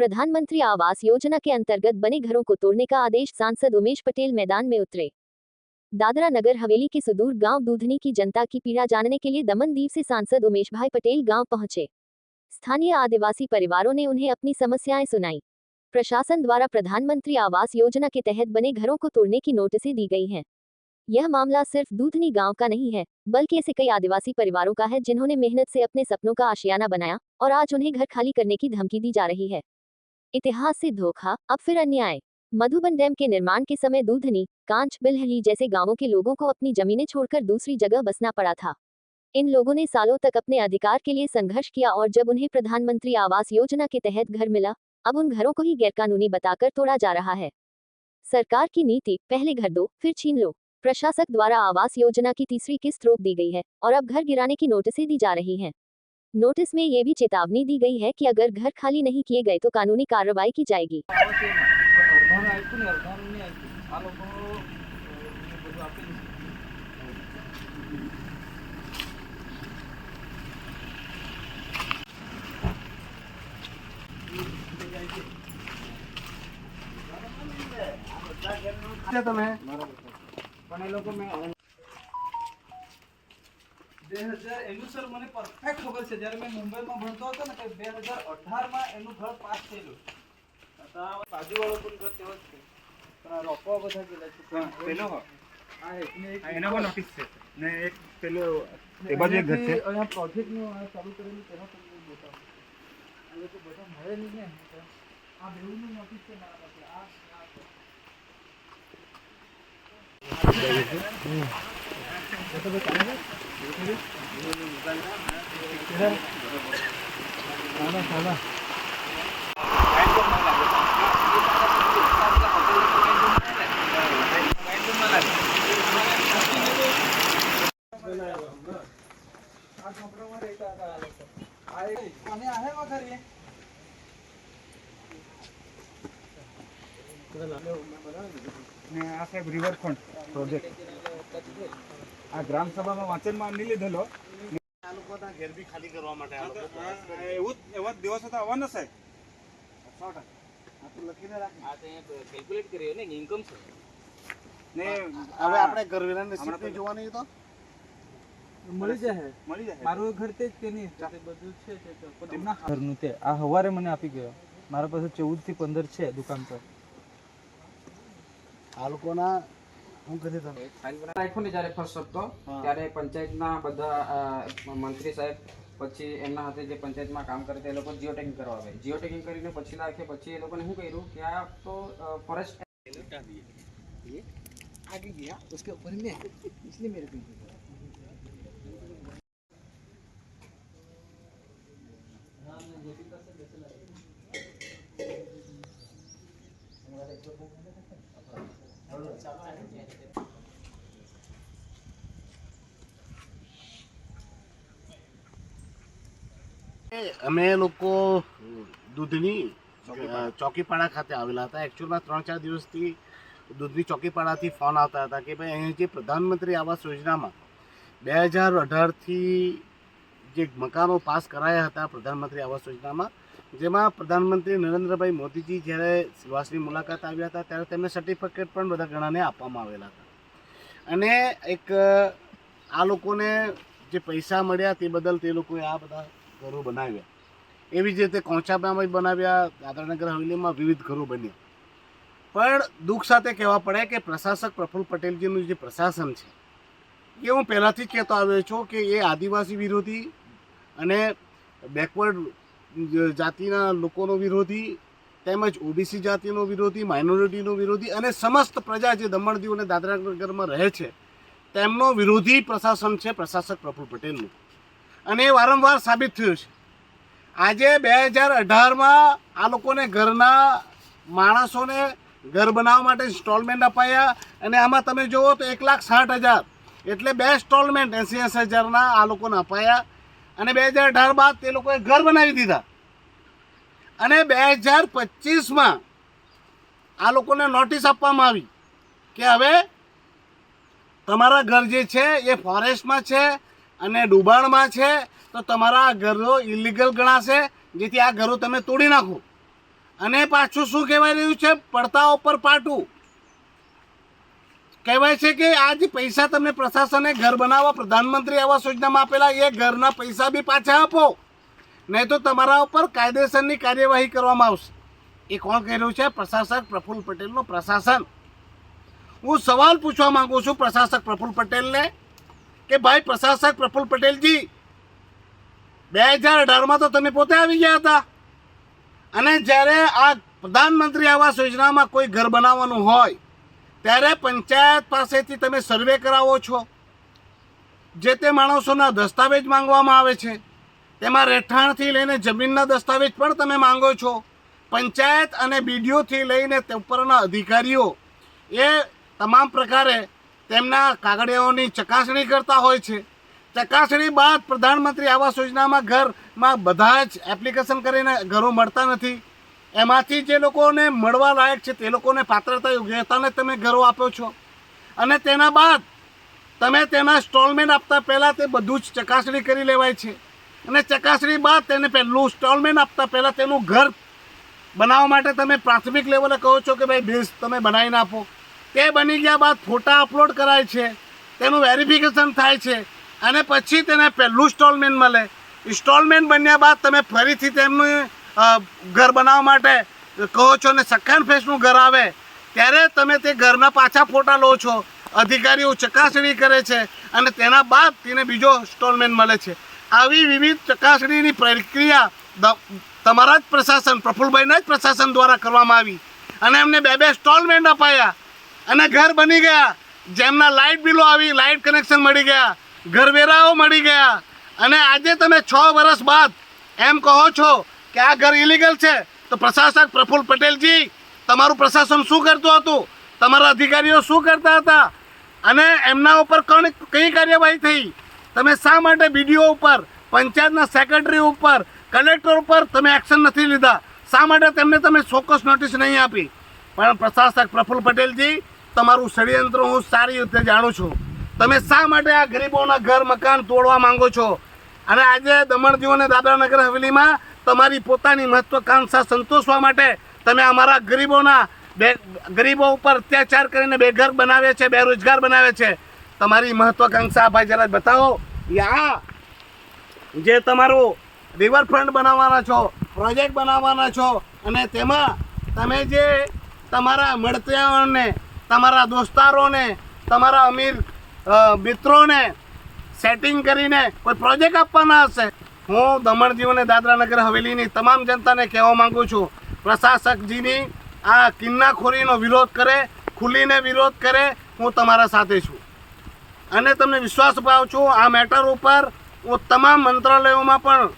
प्रधानमंत्री आवास योजना के अंतर्गत बने घरों को तोड़ने का आदेश। सांसद उमेश पटेल मैदान में उतरे। दादरा नगर हवेली के सुदूर गांव दूधनी की जनता की पीड़ा जानने के लिए दमनदीव से सांसद उमेश भाई पटेल गांव पहुंचे। स्थानीय आदिवासी परिवारों ने उन्हें अपनी समस्याएं सुनाई। प्रशासन द्वारा प्रधानमंत्री आवास योजना के तहत बने घरों को तोड़ने की नोटिसें दी गई हैं। यह मामला सिर्फ दूधनी गांव का नहीं है, बल्कि ऐसे कई आदिवासी परिवारों का है जिन्होंने मेहनत से अपने सपनों का आशियाना बनाया और आज उन्हें घर खाली करने की धमकी दी जा रही है। इतिहास से धोखा, अब फिर अन्याय। मधुबन डैम के निर्माण के समय दूधनी, कांच, बिलहली जैसे गांवों के लोगों को अपनी जमीनें छोड़कर दूसरी जगह बसना पड़ा था। इन लोगों ने सालों तक अपने अधिकार के लिए संघर्ष किया और जब उन्हें प्रधानमंत्री आवास योजना के तहत घर मिला, अब उन घरों को ही गैरकानूनी बताकर तोड़ा जा रहा है। सरकार की नीति, पहले घर दो फिर छीन लो। प्रशासक द्वारा आवास योजना की तीसरी किस्त रोक दी गई है और अब घर गिराने की नोटिसें दी जा रही हैं। नोटिस में ये भी चेतावनी दी गई है कि अगर घर खाली नहीं किए गए तो कानूनी कार्रवाई की जाएगी। સર મને પરફેક્ટ ખબર છે જ્યારે મેં મુંબઈમાં ભણતો હતો ને કે 2018 માં એનું ઘર પાસ થયેલું હતા બાજુવાળો પણ ઘર તેવો જ છે પણ આ રોપવા બધા ગયેલા છે પેલો આ એના પર નોટિસ છે ને એક પેલો એ બાજુ એક ઘર છે અહીંયા પ્રોજેક્ટ નું ચાલુ કરેલું તેનો તમને બતાવું આ લોકો બધા મળે નહીં ને આ બેઉનું નોટિસ છે મારા પાસે આ રિવરફ્રન્ટ પ્રોજેક્ટ આ ગ્રામ સભામાં વાંચનમાં નહીં લીધેલો આ લોકોના ઘેર બી ખાલી કરવા માટે એવું એવા દિવસો તો આવવાના છે 100% આ તો લખીને રાખ આ તો કેલ્ક્યુલેટ કર્યો ને ઇન્કમ છે ને હવે આપણે ઘરવેરાને સીટ જોવાની તો મળી જાય મારું ઘર તે જ કે નહીં બધું છે તે એમના ઘરનું તે આ હવારે મને આપી ગયો મારા પાસે 14 થી 15 છે દુકાન પર આ લોકોના હું કદી તમે ફાઇલ રાખ્યો ને જ્યારે ફર્સ્ટ હતો ત્યારે પંચાયતના બધા મંત્રી સાહેબ પછી એમના હાથે જે પંચાયતમાં કામ કરે તે લોકો જીઓ ટેગિંગ કરવા આવે જીઓ ટેગિંગ કરીને પછી લાગે પછી એ લોકોને શું કર્યું કે આ તો ફોરેસ્ટ आगे गया उसके ऊपर में इसलिए मेरे को અમે લોકો દૂધની ચોકીપાડા ખાતે આવેલા હતા। એકચ્યુઅલમાં 3-4 દિવસથી દૂધની ચોકીપાડાથી ફોન આવતા હતા કે ભાઈ અહીં જે પ્રધાનમંત્રી આવાસ યોજનામાં 2018થી જે મકાનો પાસ કરાયા હતા પ્રધાનમંત્રી આવાસ યોજનામાં, જેમાં પ્રધાનમંત્રી નરેન્દ્રભાઈ મોદીજી જ્યારે સિલવાસની મુલાકાત આવ્યા હતા ત્યારે તેમને સર્ટિફિકેટ પણ બધા ઘણાને આપવામાં આવેલા હતા અને એક આ લોકોને જે પૈસા મળ્યા તે બદલ તે લોકોએ આ બધા ઘરો બનાવ્યા। એવી જ રીતે કોંચાબામાં બનાવ્યા, દાદરાનગર હવેલીમાં વિવિધ ઘરો બન્યા। પણ દુઃખ સાથે કહેવા પડે કે પ્રશાસક પ્રફુલ્લ પટેલજીનું જે પ્રશાસન છે એ હું પહેલાંથી જ કહેતો આવ્યો છું કે એ આદિવાસી વિરોધી અને બેકવર્ડ જાતિના લોકોનો વિરોધી તેમજ ઓબીસી જાતિનો વિરોધી, માઇનોરિટીનો વિરોધી અને સમસ્ત પ્રજા જે દમણ દીવ અને દાદરાનગરમાં રહે છે તેમનો વિરોધી પ્રશાસન છે પ્રશાસક પ્રફુલ્લ પટેલનું અને એ વારંવાર સાબિત થયું છે। આજે 2018માં આ લોકોને ઘરના માણસોને ઘર બનાવવા માટે ઇન્સ્ટોલમેન્ટ અપાયા અને આમાં તમે જુઓ તો 1,60,000 એટલે 2 ઇન્સ્ટોલમેન્ટ 80,000ના આ લોકોને અપાયા અને 2018 બાદ તે લોકોએ ઘર બનાવી દીધા અને 2025માં આ લોકોને નોટિસ આપવામાં આવી કે હવે તમારા ઘર જે છે એ ફોરેસ્ટમાં છે અને ડુબાણમાં છે તો તમારા ઘરો ઇલીગલ ગણાશે, જેથી આ ઘરો તમે તોડી નાખો અને પાછું શું કહેવાય રહ્યું છે, પડતા ઉપર પાટું કહેવાય છે કે આ જે પૈસા તમને પ્રશાસને ઘર બનાવવા પ્રધાનમંત્રી આવાસ યોજનામાં આપેલા, એ ઘરના પૈસા બી પાછા આપો, નહીં તો તમારા ઉપર કાયદેસરની કાર્યવાહી કરવામાં આવશે. એ કોણ કહી રહ્યું છે? પ્રશાસક પ્રફુલ્લ પટેલનો પ્રશાસન. હું સવાલ પૂછવા માંગુ છું પ્રશાસક પ્રફુલ્લ પટેલને કે ભાઈ પ્રશાસક પ્રફુલ્લ પટેલજી, 2018માં તો તમે પોતે આવી ગયા હતા, અને જ્યારે આ પ્રધાનમંત્રી આવાસ યોજનામાં કોઈ ઘર બનાવવાનું હોય ત્યારે પંચાયત પાસેથી તમે સર્વે કરાવો છો, જે તે માણસોના દસ્તાવેજ માંગવામાં આવે છે, તેમાં રહેઠાણથી લઈને જમીનના દસ્તાવેજ પણ તમે માંગો છો. પંચાયત અને બીડીઓથી લઈને તે ઉપરના અધિકારીઓ એ તમામ પ્રકારે તેમના કાગળિયાઓની ચકાસણી કરતા હોય છે. ચકાસણી બાદ પ્રધાનમંત્રી આવાસ યોજનામાં ઘરમાં બધા જ એપ્લિકેશન કરીને ઘરો મળતા નથી. એમાંથી જે લોકોને મળવા લાયક છે તે લોકોને પાત્રતા યોગ્યતાને તમે ઘરો આપો છો, અને તેના બાદ તમે તેના ઇન્સ્ટોલમેન્ટ આપતા પહેલાં તે બધું જ ચકાસણી કરી લેવાય છે, અને ચકાસણી બાદ તેને પહેલું ઇન્સ્ટોલમેન્ટ આપતા પહેલાં તેનું ઘર બનાવવા માટે તમે પ્રાથમિક લેવલે કહો છો કે ભાઈ બેઝ તમે બનાવીને આપો. તે બની ગયા બાદ ફોટા અપલોડ કરાય છે, તેનું વેરિફિકેશન થાય છે, અને પછી તેને પહેલું ઇન્સ્ટોલમેન્ટ મળે. ઇન્સ્ટોલમેન્ટ બન્યા બાદ તમે ફરીથી તેમનું ઘર બનાવવા માટે કહો છો, ને સેકન્ડ ફેઝનું ઘર આવે ત્યારે તમે તે ઘરના પાછા ફોટા લો છો, અધિકારીઓ ચકાસણી કરે છે, અને તેના બાદ તેને બીજો ઇન્સ્ટોલમેન્ટ મળે છે. આવી વિવિધ ચકાસણીની પ્રક્રિયા તમારા જ પ્રશાસન પ્રફુલ્લભાઈના જ પ્રશાસન દ્વારા કરવામાં આવી, અને એમને 2 ઇન્સ્ટોલમેન્ટ અપાયા, અને ઘર બની ગયા. જેમના લાઇટ બિલો આવી, લાઇટ કનેક્શન મળી ગયા, ઘરવેરાઓ મળી ગયા, અને આજે તમે 6 વર્ષ બાદ એમ કહો છો કે આ ઘર ઇલીગલ છે. તો પ્રશાસક પ્રફુલ્લ પટેલજી, તમારું પ્રશાસન શું કરતું હતું? તમારા અધિકારીઓ શું કરતા હતા? અને એમના ઉપર કઈ કાર્યવાહી થઈ? તમે શા માટે બીડીઓ ઉપર, પંચાયતના સેક્રેટરી ઉપર, કલેક્ટર ઉપર તમે એક્શન નથી લીધા? શા માટે તેમને તમે ચોક્કસ નોટિસ નહીં આપી? પણ પ્રશાસક પ્રફુલ્લ પટેલજી, તમારું ષડયંત્ર હું સારી રીતે જાણું છું. તમે શા માટે આ ગરીબોના ઘર મકાન તોડવા માંગો છો? અને આજે દમણ દીવ અને દાદરાનગર હવેલીમાં તમારી પોતાની મહત્વાકાંક્ષા સંતોષવા માટે તમે અમારા ગરીબો ઉપર અત્યાચાર કરીને બેઘર બનાવે છે, બેરોજગાર બનાવે છે. તમારી મહત્વાકાંક્ષા ભાઈ જરા બતાવો. યા જે તમારું રિવરફ્રન્ટ બનાવવાના છો, પ્રોજેક્ટ બનાવવાના છો, અને તેમાં તમે જે તમારા મળતિયાઓને, તમારા દોસ્તારોને, તમારા અમીર મિત્રોને સેટિંગ કરીને કોઈ પ્રોજેક્ટ આપવાના હશે. હું દમણ દીવ અને દાદરાનગર હવેલીની તમામ જનતાને કહેવા માંગુ છું, પ્રશાસકજીની આ કિન્નાખોરીનો વિરોધ કરે, ખુલીને વિરોધ કરે. હું તમારા સાથે છું, અને તમને વિશ્વાસ અપાવું છું આ મેટર ઉપર હું તમામ મંત્રાલયોમાં પણ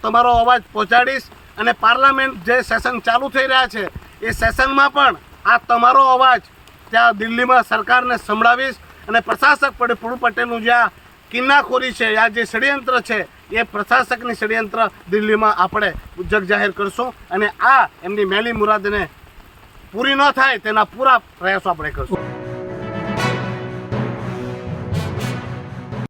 તમારો અવાજ પહોંચાડીશ, અને પાર્લામેન્ટ જે સેશન ચાલુ થઈ રહ્યા છે એ સેશનમાં પણ આ તમારો અવાજ ત્યાં દિલ્હીમાં સરકારને સંભળાવીશ, અને પ્રશાસક પ્રફુલ્લ પટેલનું જે આ કિન્નાખોરી છે, આ જે ષડયંત્ર છે, એ પ્રશાસકની ષડયંત્ર દિલ્હીમાં આપણે જગ જાહેર કરશું, અને આ એમની મેલી મુરાદને પૂરી ન થાય તેના પૂરા પ્રયાસો આપણે કરશું.